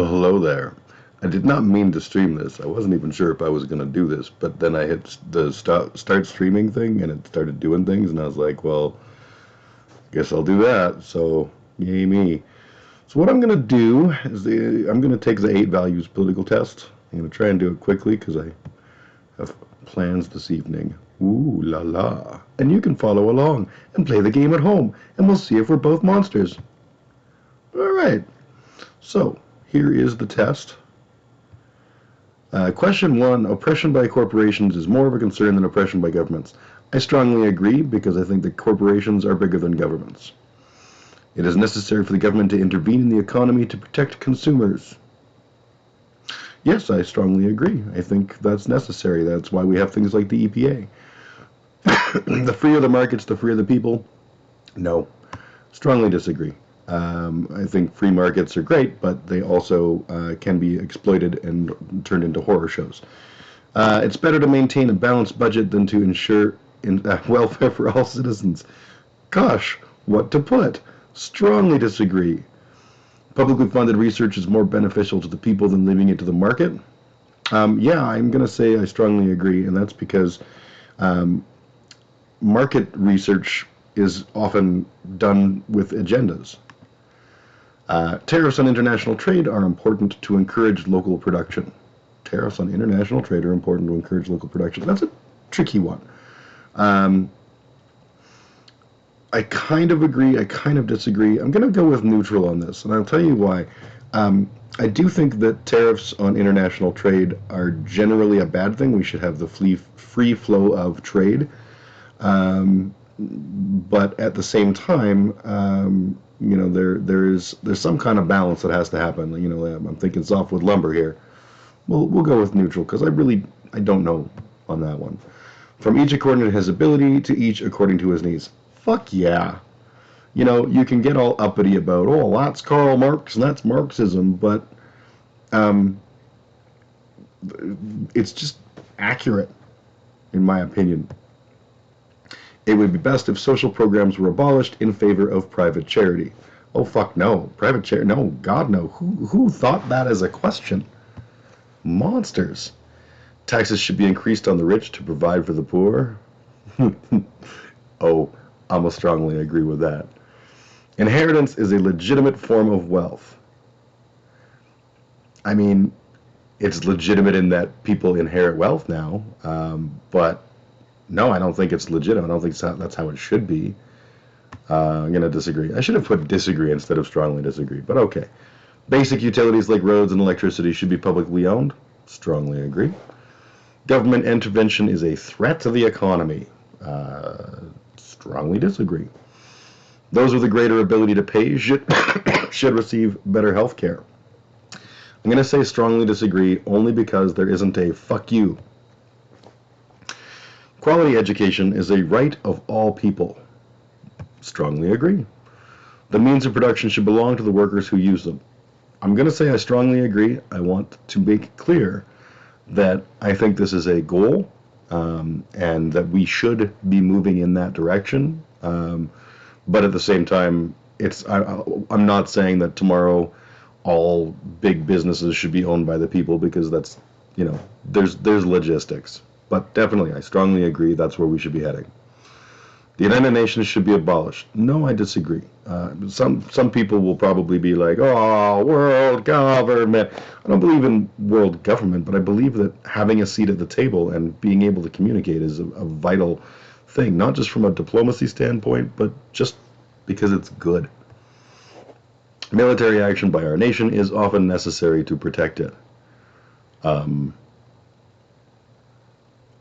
Well, hello there. I did not mean to stream this. I wasn't even sure if I was going to do this, but then I hit the start streaming thing and it started doing things, and I was like, well, guess I'll do that. So, yay me. So what I'm going to do is I'm going to take the 8values political test. I'm going to try and do it quickly because I have plans this evening. Ooh la la. And you can follow along and play the game at home, and we'll see if we're both monsters. All right. So, here is the test. Question 1, oppression by corporations is more of a concern than oppression by governments. I strongly agree because I think that corporations are bigger than governments. It is necessary for the government to intervene in the economy to protect consumers. Yes, I strongly agree. I think that's necessary. That's why we have things like the EPA. The freer the markets, the freer the people. No, strongly disagree. I think free markets are great, but they also can be exploited and turned into horror shows. It's better to maintain a balanced budget than to ensure welfare for all citizens. Gosh, what to put? Strongly disagree. Publicly funded research is more beneficial to the people than leaving it to the market. Yeah, I'm going to say I strongly agree, and that's because market research is often done with agendas. Tariffs on international trade are important to encourage local production. Tariffs on international trade are important to encourage local production. That's a tricky one. I kind of agree. I kind of disagree. I'm going to go with neutral on this, and I'll tell you why. I do think that tariffs on international trade are generally a bad thing. We should have the free flow of trade. But at the same time, there's some kind of balance that has to happen. I'm thinking softwood lumber here. We'll go with neutral because I don't know on that one. From each according to his ability, to each according to his needs. Fuck yeah. You can get all uppity about, oh, that's Karl Marx and that's Marxism, but it's just accurate, in my opinion. It would be best if social programs were abolished in favor of private charity. Oh, fuck no. Private charity? No, God no. Who thought that as a question? Monsters. Taxes should be increased on the rich to provide for the poor. Oh, I must strongly agree with that. Inheritance is a legitimate form of wealth. I mean, it's legitimate in that people inherit wealth now, but no, I don't think it's legitimate. I don't think that's how it should be. I'm going to disagree. I should have put disagree instead of strongly disagree, but okay. Basic utilities like roads and electricity should be publicly owned. Strongly agree. Government intervention is a threat to the economy. Strongly disagree. Those with a greater ability to pay should receive better health care. I'm going to say strongly disagree only because there isn't a fuck you. Quality education is a right of all people. Strongly agree. The means of production should belong to the workers who use them. I'm going to say I strongly agree. I want to make clear that I think this is a goal and that we should be moving in that direction. But at the same time, I'm not saying that tomorrow all big businesses should be owned by the people because that's, there's logistics. But definitely, I strongly agree that's where we should be heading. The United Nations should be abolished. No, I disagree. Some people will probably be like, oh, world government. I don't believe in world government, but I believe that having a seat at the table and being able to communicate is a vital thing, not just from a diplomacy standpoint, but just because it's good. Military action by our nation is often necessary to protect it.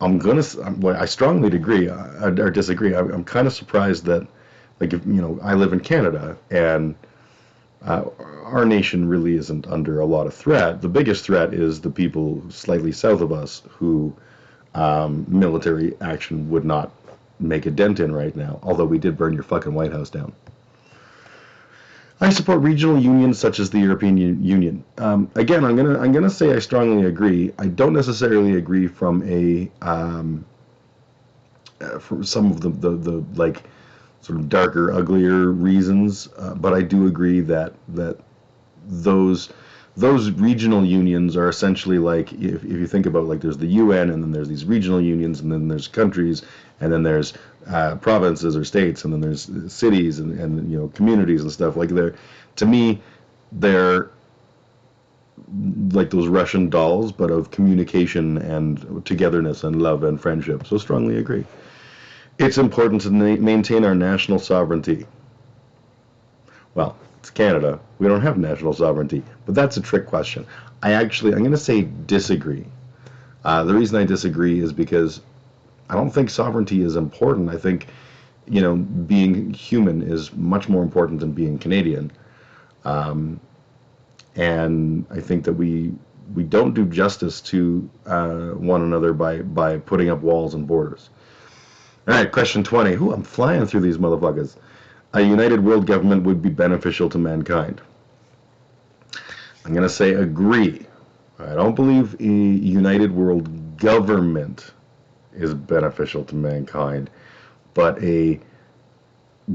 I strongly agree or disagree. I'm kind of surprised that, I live in Canada and our nation really isn't under a lot of threat. The biggest threat is the people slightly south of us who military action would not make a dent in right now. Although we did burn your fucking White House down. I support regional unions such as the European Union. Again, I'm gonna say I strongly agree. I don't necessarily agree from some of the like sort of darker, uglier reasons, but I do agree that those those regional unions are essentially like, if you think about, like, there's the UN, and then there's these regional unions, and then there's countries, and then there's provinces or states, and then there's cities and communities and stuff. Like, to me, they're like those Russian dolls, but of communication and togetherness and love and friendship. So strongly agree. It's important to maintain our national sovereignty. Well, it's Canada. We don't have national sovereignty, but that's a trick question. I'm going to say disagree. The reason I disagree is because I don't think sovereignty is important. I think, being human is much more important than being Canadian. And I think that we don't do justice to one another by putting up walls and borders. All right, question 20. Ooh, I'm flying through these motherfuckers. A united world government would be beneficial to mankind. I'm going to say agree. I don't believe a united world government is beneficial to mankind, but a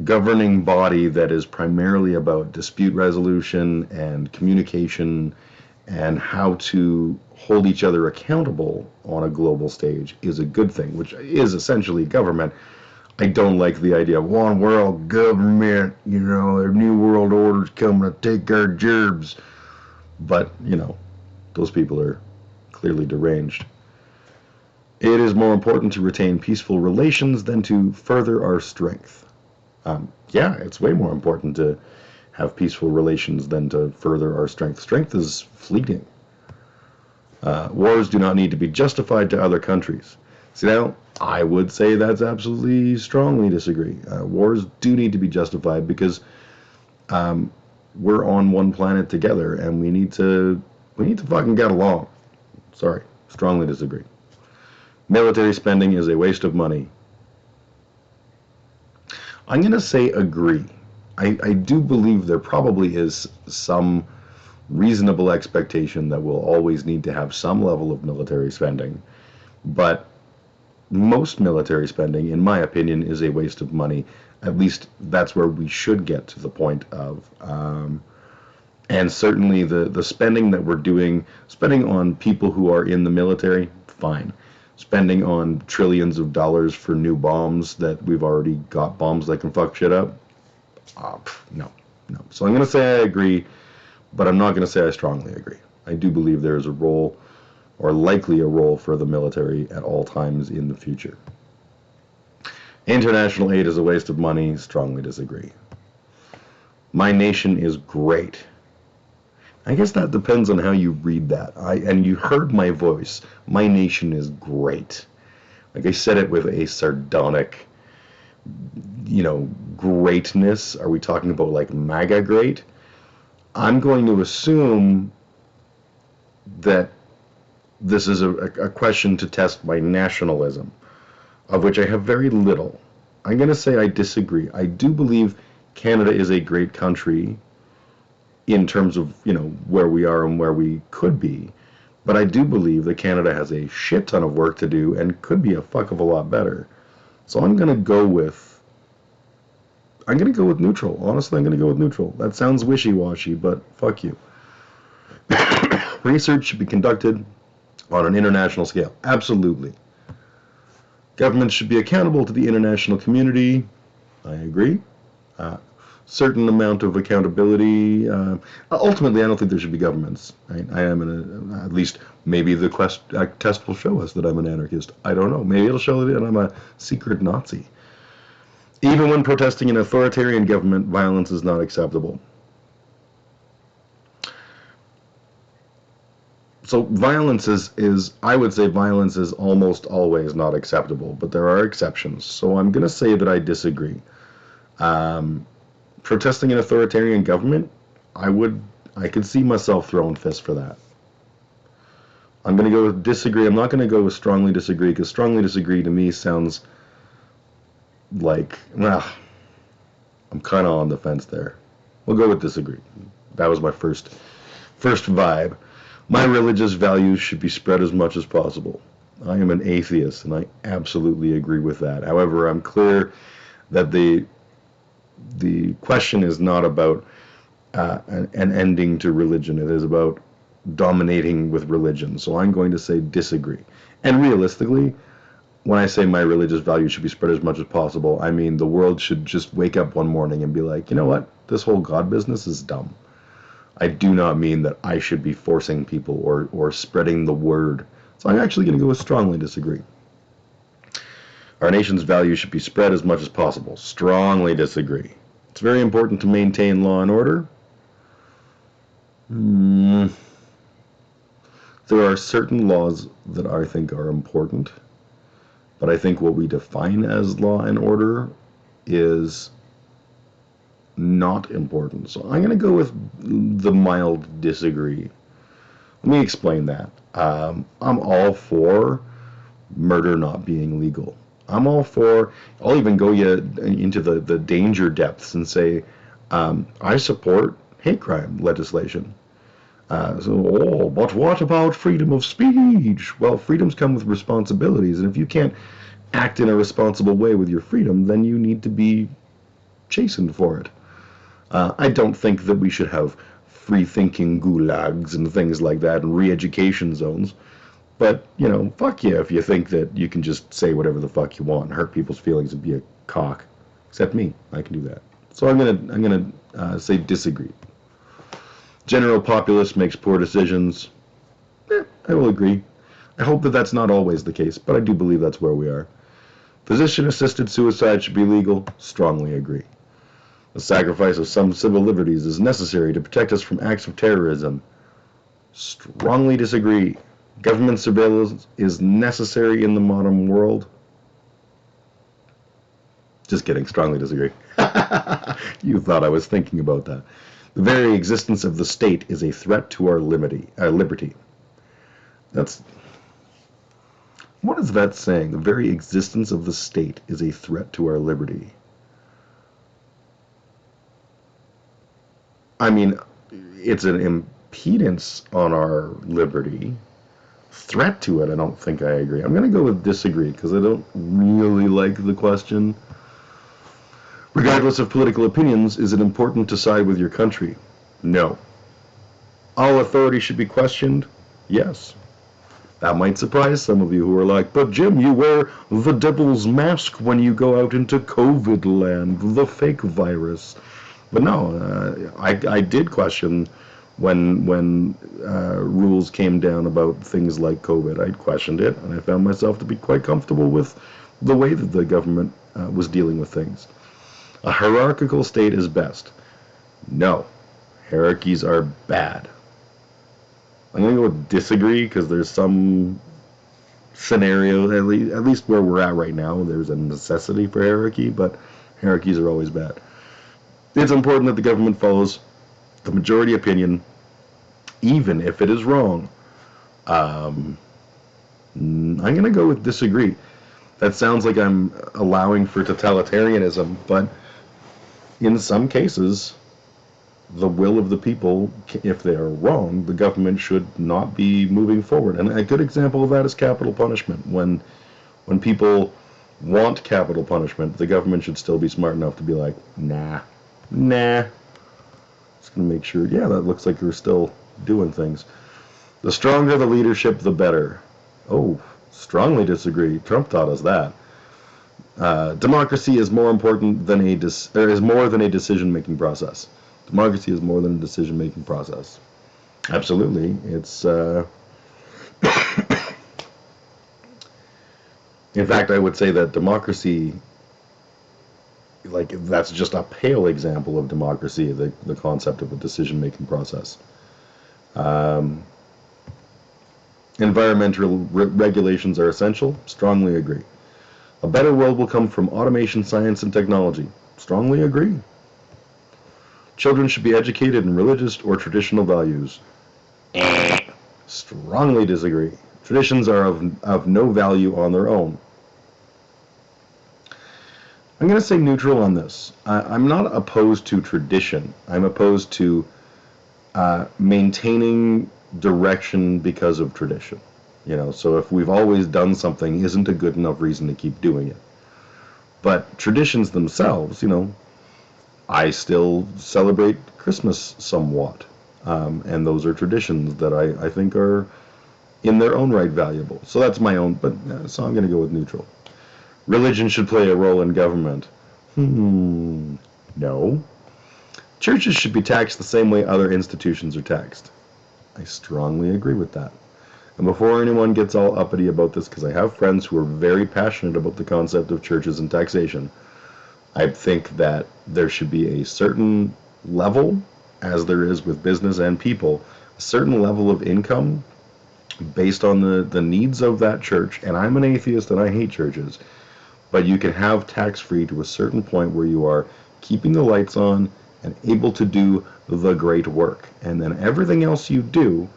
governing body that is primarily about dispute resolution and communication and how to hold each other accountable on a global stage is a good thing, which is essentially government. I don't like the idea of one world government, a new world order's coming to take our jobs. But, those people are clearly deranged. It is more important to retain peaceful relations than to further our strength. Yeah, it's way more important to have peaceful relations than to further our strength. Strength is fleeting. Wars do not need to be justified to other countries. See, now, I would say that's absolutely strongly disagree. Wars do need to be justified because we're on one planet together, and we need to fucking get along. Sorry, strongly disagree. Military spending is a waste of money. I'm going to say agree. I do believe there probably is some reasonable expectation that we'll always need to have some level of military spending, but most military spending, in my opinion, is a waste of money. At least that's where we should get to the point of. And certainly the spending that we're doing, spending on people who are in the military, fine. Spending on trillions of dollars for new bombs that we've already got bombs that can fuck shit up, no. So I'm going to say I agree, but I'm not going to say I strongly agree. I do believe there is a role, or likely a role, for the military at all times in the future. International aid is a waste of money. Strongly disagree. My nation is great. I guess that depends on how you read that. And you heard my voice. My nation is great. Like, I said it with a sardonic, greatness. Are we talking about like MAGA great? I'm going to assume that this is a question to test my nationalism, of which I have very little. I'm going to say I disagree. I do believe Canada is a great country in terms of, where we are and where we could be. But I do believe that Canada has a shit ton of work to do and could be a fuck of a lot better. So I'm going to go with neutral. Honestly, I'm going to go with neutral. That sounds wishy-washy, but fuck you. Research should be conducted on an international scale. Absolutely. Governments should be accountable to the international community. I agree. Certain amount of accountability. Ultimately, I don't think there should be governments. Right? I am at least maybe the test will show us that I'm an anarchist. I don't know. Maybe it'll show that I'm a secret Nazi. Even when protesting an authoritarian government, violence is not acceptable. So violence I would say violence is almost always not acceptable, but there are exceptions. So I'm going to say that I disagree. Protesting an authoritarian government, I could see myself throwing fists for that. I'm going to go with disagree. I'm not going to go with strongly disagree, because strongly disagree to me sounds like, I'm kind of on the fence there. We'll go with disagree. That was my first vibe. My religious values should be spread as much as possible. I am an atheist, and I absolutely agree with that. However, I'm clear that the question is not about an ending to religion. It is about dominating with religion. So I'm going to say disagree. And realistically, when I say my religious values should be spread as much as possible, I mean the world should just wake up one morning and be like, you know what? This whole God business is dumb. I do not mean that I should be forcing people or spreading the word. So I'm actually going to go with strongly disagree. Our nation's values should be spread as much as possible. Strongly disagree. It's very important to maintain law and order. There are certain laws that I think are important, but I think what we define as law and order is not important. So I'm going to go with the mild disagree. Let me explain that. I'm all for murder not being legal. I'll even go into the danger depths and say, I support hate crime legislation. But what about freedom of speech? Well, freedoms come with responsibilities, and if you can't act in a responsible way with your freedom, then you need to be chastened for it. I don't think that we should have free-thinking gulags and things like that and re-education zones. But, fuck yeah if you think that you can just say whatever the fuck you want and hurt people's feelings and be a cock. Except me, I can do that. So I'm gonna say disagree. General populace makes poor decisions. I will agree. I hope that that's not always the case, but I do believe that's where we are. Physician-assisted suicide should be legal. Strongly agree. The sacrifice of some civil liberties is necessary to protect us from acts of terrorism. Strongly disagree. Government surveillance is necessary in the modern world. Just kidding, strongly disagree. You thought I was thinking about that. The very existence of the state is a threat to our liberty. What is that saying? The very existence of the state is a threat to our liberty. I mean, it's an impedance on our liberty. Threat to it, I don't think I agree. I'm going to go with disagree because I don't really like the question. Regardless of political opinions, is it important to side with your country? No. All authority should be questioned? Yes. That might surprise some of you who are like, but Jim, you wear the devil's mask when you go out into COVID land, the fake virus. But no, I did question when rules came down about things like COVID. I questioned it, and I found myself to be quite comfortable with the way that the government was dealing with things. A hierarchical state is best. No, hierarchies are bad. I'm going to go with disagree because there's some scenario, at least where we're at right now, there's a necessity for hierarchy, but hierarchies are always bad. It's important that the government follows the majority opinion, even if it is wrong. I'm going to go with disagree. That sounds like I'm allowing for totalitarianism, but in some cases, the will of the people, if they are wrong, the government should not be moving forward. And a good example of that is capital punishment. When people want capital punishment, the government should still be smart enough to be like, nah. Just going to make sure, yeah, that looks like you're still doing things. The stronger the leadership, the better. Oh, strongly disagree. Trump taught us that. Democracy is more important than is more than a decision-making process. Democracy is more than a decision-making process. Absolutely, it's. In fact, I would say that democracy, that's just a pale example of democracy, the concept of a decision-making process. Environmental regulations are essential. Strongly agree. A better world will come from automation, science, and technology. Strongly agree. Children should be educated in religious or traditional values. Strongly disagree. Traditions are of no value on their own. I'm going to say neutral on this. I'm not opposed to tradition. I'm opposed to maintaining direction because of tradition. So if we've always done something isn't a good enough reason to keep doing it. But traditions themselves, I still celebrate Christmas somewhat. And those are traditions that I think are in their own right valuable. So that's my own, but so I'm going to go with neutral. Religion should play a role in government. No. Churches should be taxed the same way other institutions are taxed. I strongly agree with that. And before anyone gets all uppity about this, because I have friends who are very passionate about the concept of churches and taxation, I think that there should be a certain level, as there is with business and people, a certain level of income based on the needs of that church. And I'm an atheist and I hate churches, but you can have tax-free to a certain point where you are keeping the lights on and able to do the great work. And then everything else you do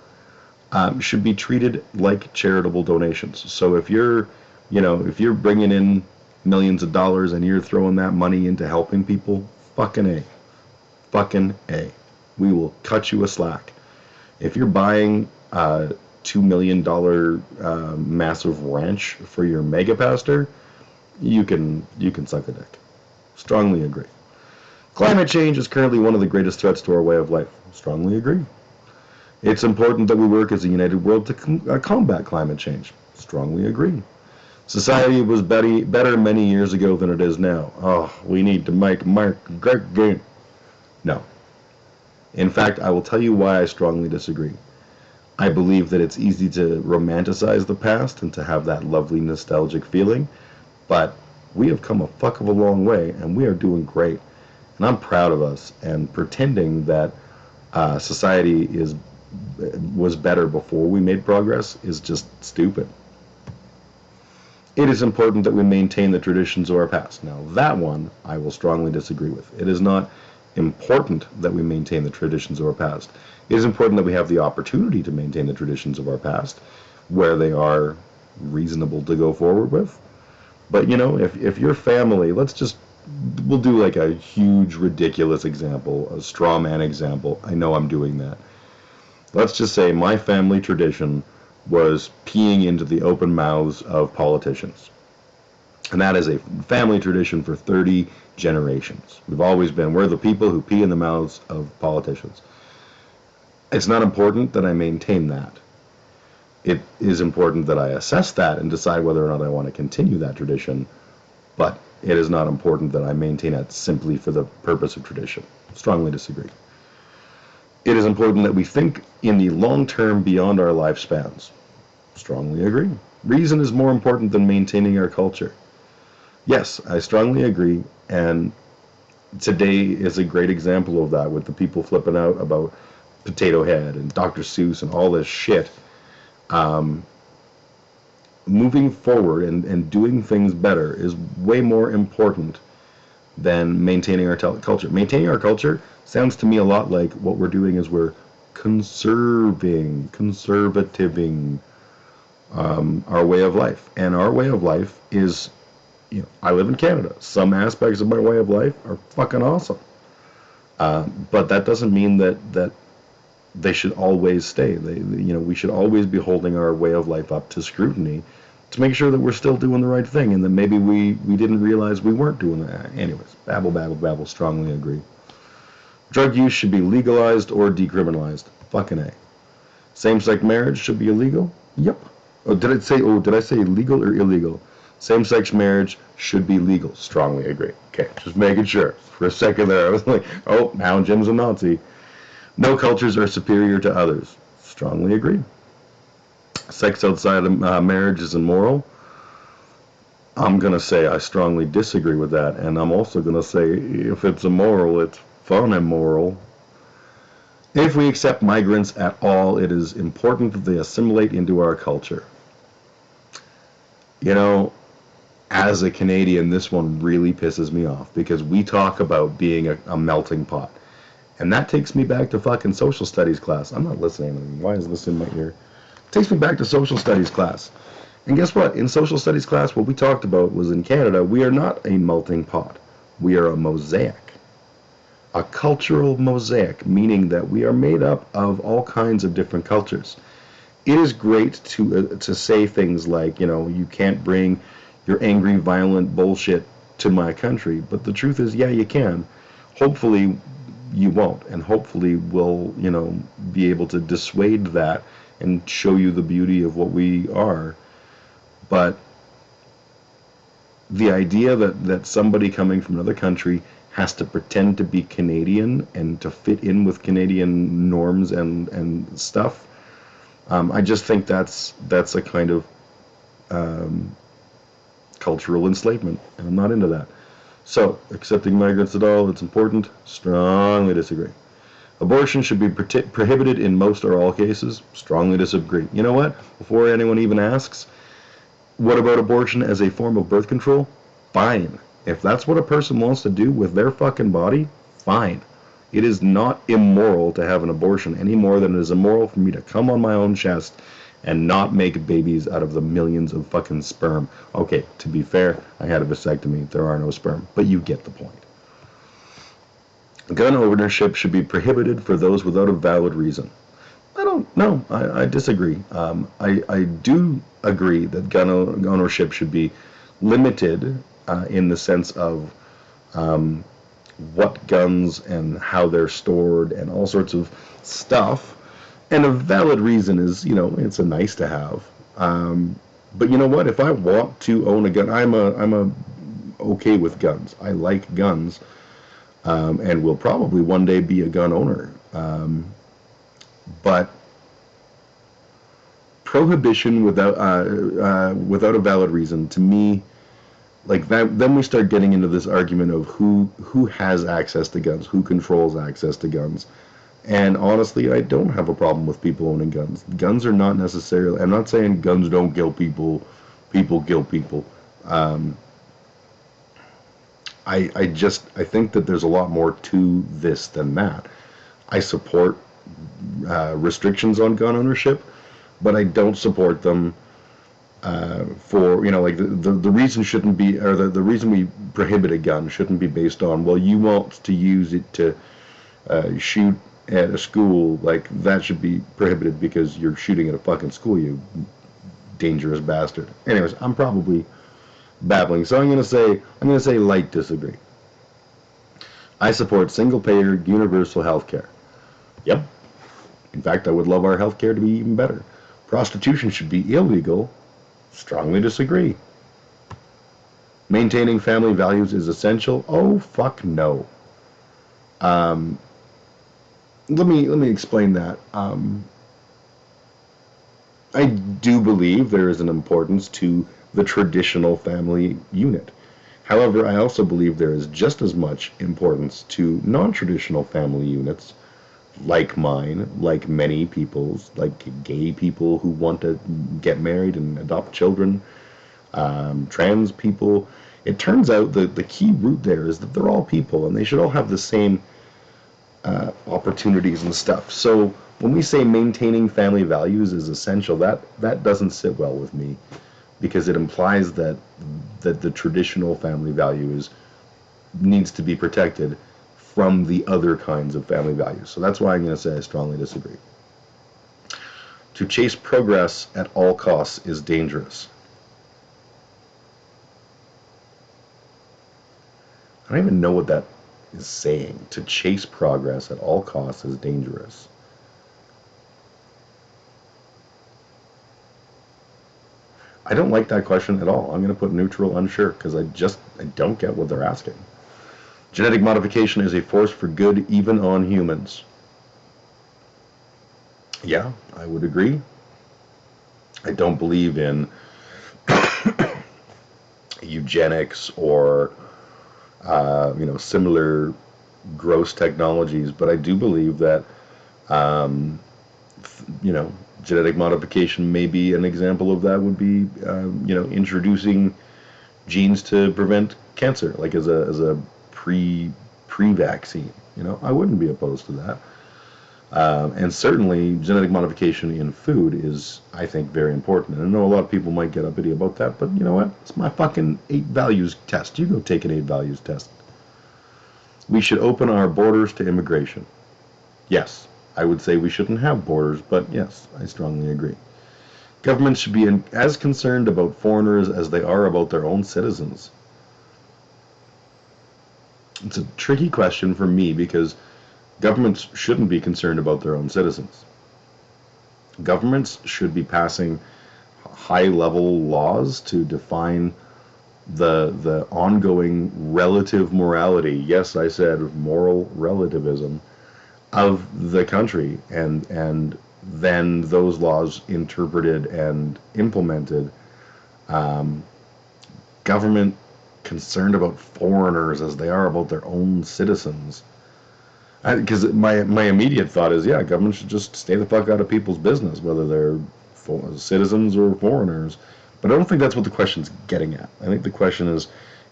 should be treated like charitable donations. So if you're, if you're bringing in millions of dollars and you're throwing that money into helping people, fucking A. Fucking A. We will cut you a slack. If you're buying a $2 million massive ranch for your mega pastor, you can suck a dick. Strongly agree. Climate change is currently one of the greatest threats to our way of life. Strongly agree. It's important that we work as a united world to combat climate change. Strongly agree. Society was better many years ago than it is now. Oh, we need to make great game. No. In fact, I will tell you why I strongly disagree. I believe that it's easy to romanticize the past and to have that lovely nostalgic feeling, but we have come a fuck of a long way and we are doing great. And I'm proud of us, and pretending that society was better before we made progress is just stupid. It is important that we maintain the traditions of our past. Now, that one I will strongly disagree with. It is not important that we maintain the traditions of our past. It is important that we have the opportunity to maintain the traditions of our past where they are reasonable to go forward with. But, if your family, we'll do like a huge, ridiculous example, a straw man example. I know I'm doing that. Let's just say my family tradition was peeing into the open mouths of politicians. And that is a family tradition for 30 generations. We're the people who pee in the mouths of politicians. It's not important that I maintain that. It is important that I assess that and decide whether or not I want to continue that tradition, but it is not important that I maintain it simply for the purpose of tradition. Strongly disagree. It is important that we think in the long term beyond our lifespans. Strongly agree. Reason is more important than maintaining our culture. Yes, I strongly agree, and today is a great example of that with the people flipping out about Potato Head and Dr. Seuss and all this shit. Moving forward and doing things better is way more important than maintaining our culture. Maintaining our culture sounds to me a lot like what we're doing is we're conservativing our way of life. And our way of life is, I live in Canada. Some aspects of my way of life are fucking awesome. But that doesn't mean that they should always stay. We should always be holding our way of life up to scrutiny to make sure that we're still doing the right thing, and that maybe we didn't realize we weren't doing that. Anyways, babble, strongly agree. Drug use should be legalized or decriminalized. Fucking A. Same-sex marriage should be illegal? Yep. Did I say legal or illegal? Same-sex marriage should be legal. Strongly agree. Okay, just making sure. For a second there, I was like, oh, now Jim's a Nazi. No cultures are superior to others. Strongly agree. Sex outside of marriage is immoral. I'm going to say I strongly disagree with that, and I'm also going to say if it's immoral, it's fun immoral. If we accept migrants at all, it is important that they assimilate into our culture. As a Canadian, this one really pisses me off because we talk about being a melting pot. And that takes me back to fucking social studies class. I'm not listening. Why is this in my ear? It takes me back to social studies class. And guess what? In social studies class, what we talked about was in Canada, we are not a melting pot. We are a mosaic. A cultural mosaic, meaning that we are made up of all kinds of different cultures. It is great to say things like, you can't bring your angry, violent bullshit to my country. But the truth is, yeah, you can. Hopefully, you won't, and hopefully we'll, be able to dissuade that and show you the beauty of what we are. But the idea that somebody coming from another country has to pretend to be Canadian and to fit in with Canadian norms and stuff, I just think that's a kind of cultural enslavement, and I'm not into that. So, accepting migrants at all, it's important. Strongly disagree. Abortion should be prohibited in most or all cases. Strongly disagree. You know what? Before anyone even asks, what about abortion as a form of birth control? Fine. If that's what a person wants to do with their fucking body, fine. It is not immoral to have an abortion any more than it is immoral for me to come on my own chest and not make babies out of the millions of fucking sperm. Okay, to be fair, I had a vasectomy. There are no sperm, but you get the point. Gun ownership should be prohibited for those without a valid reason. I don't know. I disagree. I do agree that gun ownership should be limited in the sense of what guns and how they're stored and all sorts of stuff. And a valid reason is, it's a nice to have. But you know what? If I want to own a gun, I'm a okay with guns. I like guns, and will probably one day be a gun owner. But prohibition without a valid reason, to me, like that, then we start getting into this argument of who has access to guns, who controls access to guns. And honestly, I don't have a problem with people owning guns. Guns are not necessarily, I'm not saying guns don't kill people, people kill people. I think that there's a lot more to this than that. I support restrictions on gun ownership, but I don't support them for, like the reason shouldn't be, or the reason we prohibit a gun shouldn't be based on, well, you want to use it to shoot at a school. Like, that should be prohibited because you're shooting at a fucking school, you dangerous bastard. Anyways, I'm probably babbling, so I'm gonna say light disagree. I support single-payer universal health care. Yep. In fact, I would love our health care to be even better. Prostitution should be illegal. Strongly disagree. Maintaining family values is essential. Oh, fuck no. Let me explain that. I do believe there is an importance to the traditional family unit. However, I also believe there is just as much importance to non-traditional family units, like mine, like many people's, like gay people who want to get married and adopt children, trans people. It turns out that the key root there is that they're all people and they should all have the same opportunities and stuff. So when we say maintaining family values is essential, that doesn't sit well with me, because it implies that the traditional family values needs to be protected from the other kinds of family values. So that's why I'm going to say I strongly disagree. To chase progress at all costs is dangerous. I don't even know what that is saying. To chase progress at all costs is dangerous. I don't like that question at all. I'm going to put neutral, unsure, because I don't get what they're asking. Genetic modification is a force for good even on humans. Yeah, I would agree. I don't believe in eugenics or similar gross technologies, but I do believe that genetic modification, maybe an example of that would be introducing genes to prevent cancer, like as a pre-vaccine. I wouldn't be opposed to that. And certainly genetic modification in food is, I think, very important. And I know a lot of people might get uppity about that, but you know what? It's my fucking 8 values test. You go take an 8 values test. We should open our borders to immigration. Yes, I would say we shouldn't have borders, but yes, I strongly agree. Governments should be as concerned about foreigners as they are about their own citizens. It's a tricky question for me because Governments shouldn't be concerned about their own citizens. Governments should be passing high-level laws to define the ongoing relative morality. Yes, I said moral relativism of the country, and then those laws interpreted and implemented. Um, Government concerned about foreigners as they are about their own citizens. Because my immediate thought is, yeah, government should just stay the fuck out of people's business, whether they're citizens or foreigners. But I don't think that's what the question's getting at. I think the question is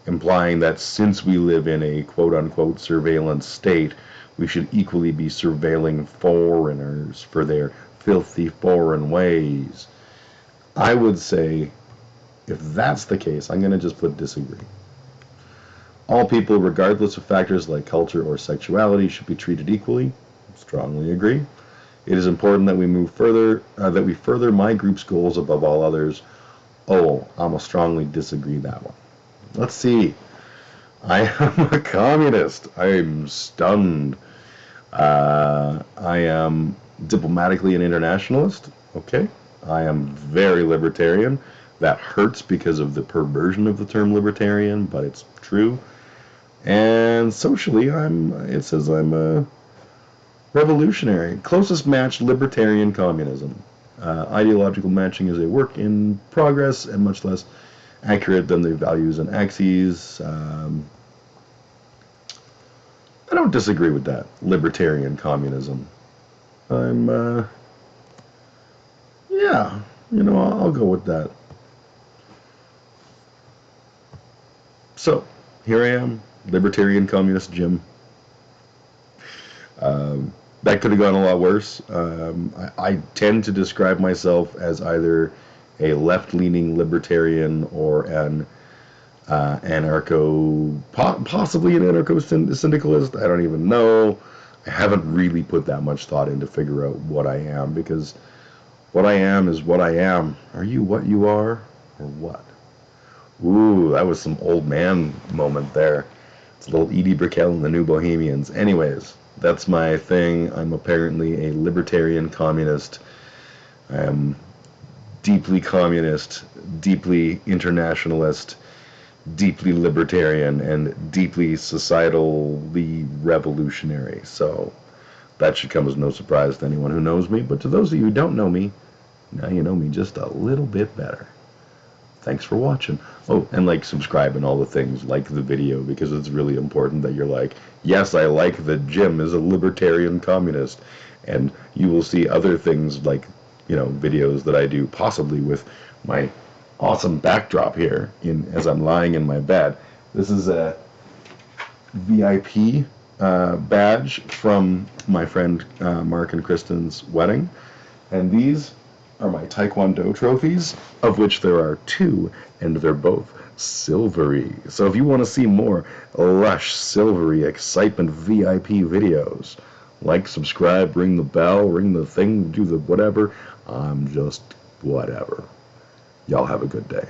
implying that since we live in a quote-unquote surveillance state, we should equally be surveilling foreigners for their filthy foreign ways. I would say, if that's the case, I'm going to just put disagree. All people, regardless of factors like culture or sexuality, should be treated equally. Strongly agree. It is important that we move further, that we further my group's goals above all others. Oh, I'm a strongly disagree that one. Let's see. I am a communist. I am stunned. I am diplomatically an internationalist. Okay. I am very libertarian. That hurts because of the perversion of the term libertarian, but it's true. And socially, it says I'm a revolutionary. Closest match, libertarian communism. Ideological matching is a work in progress and much less accurate than the values and axes. I don't disagree with that. Libertarian communism. Yeah, I'll go with that. So, here I am, libertarian communist Jim. That could have gone a lot worse. I tend to describe myself as either a left-leaning libertarian or an possibly an anarcho-syndicalist. I don't even know. I haven't really put that much thought into figure out what I am, because what I am is what I am. Are you what you are, or what? Ooh, that was some old man moment there. It's a little Edie Brickell and the New Bohemians. Anyways, that's my thing. I'm apparently a libertarian communist. I am deeply communist, deeply internationalist, deeply libertarian, and deeply societally revolutionary. So that should come as no surprise to anyone who knows me. But to those of you who don't know me, now you know me just a little bit better. Thanks for watching. Oh, and subscribe and all the things, like the video, because it's really important that you're like, yes, I like that Jim is a libertarian communist. And you will see other things like, videos that I do, possibly with my awesome backdrop here as I'm lying in my bed. This is a VIP badge from my friend Mark and Kristen's wedding. And these are my Taekwondo trophies, of which there are 2, and they're both silvery. So if you want to see more lush, silvery, excitement VIP videos, like, subscribe, ring the bell, ring the thing, do the whatever. I'm just whatever. Y'all have a good day.